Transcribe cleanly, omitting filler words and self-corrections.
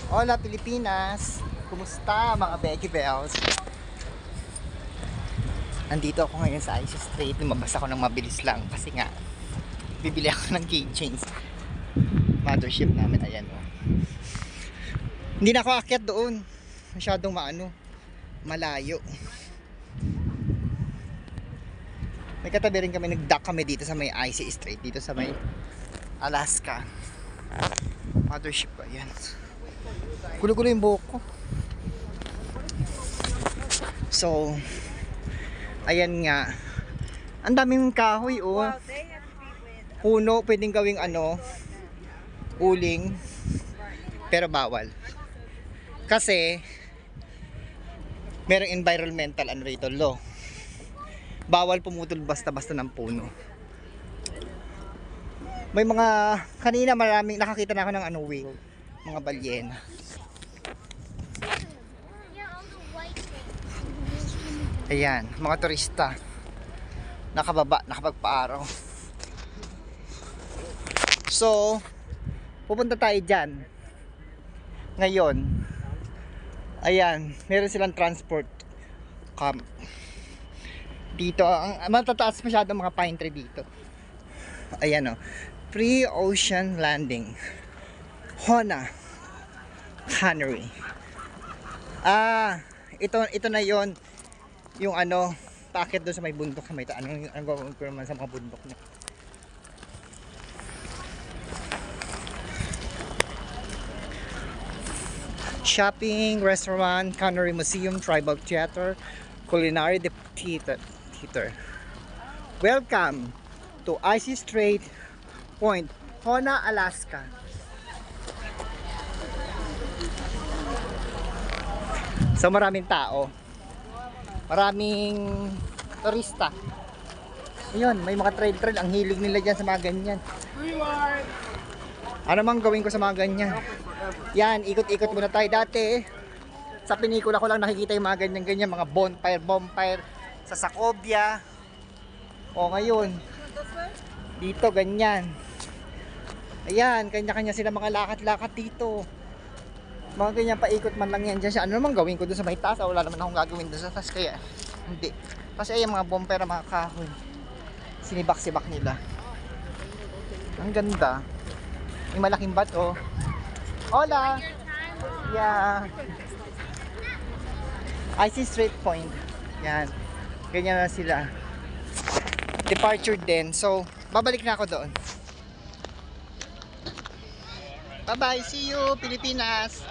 Hola Pilipinas! Kumusta mga Becky Bells? Andito ako ngayon sa IC Street. Lumabas ako ng mabilis lang kasi nga bibili ako ng keychains. Mothership namin, ayan o. Hindi na ako aakyat doon. Masyadong malayo. May katabi rin kami, nag-dock kami dito sa may IC Street, dito sa may Alaska. Mothership, ayan. Gulo-gulo yung buhok ko. So, ayan nga. Ang daming kahoy, oh. Puno, pwedeng gawing uling. Pero bawal. Kasi, merong environmental rito, law. Bawal pumutol basta-basta ng puno. May kanina maraming, nakakita na ako ng whale. Mga balyena. Ayan, mga turista. Nakababa, nakapagpaaraw. So, pupunta tayo dyan. Ngayon, ayan, meron silang transport camp. Dito, ang matataas masyado mga pine tree dito. Ayan o, Free Ocean Landing. Hona Cannery. Ito na yon yung paakit doon sa may bundok sa may anong gawin ko naman sa mga bundok niya. Shopping, restaurant, Cannery Museum, Tribal Theater, Culinary Theater. Welcome to IC Strait Point, Hona, Alaska. So maraming tao. Maraming turista. Ayun, may mga trail. Ang hilig nila dyan sa mga ganyan. Ano mang gawin ko sa mga ganyan? Yan, ikot-ikot muna tayo. Dati, sa pinikula ko lang nakikita yung mga ganyan-ganyan. Mga bonfire sa Sacobia. O ngayon, dito ganyan. Ayan, kanya-kanya sila mga lakad-lakad dito. Mga ganyan, paikot man lang yan dyan siya. Ano naman gawin ko doon sa may taas? Wala naman akong gagawin doon sa taas, kaya hindi. Kasi ayan, mga bonfire, mga kahoy, sinibak-sibak nila. Ang ganda. May malaking bato. Hola! Yeah. IC Strait Point. Yan. Ganyan na sila. Departure din. So, babalik na ako doon. Bye-bye. See you, Pilipinas!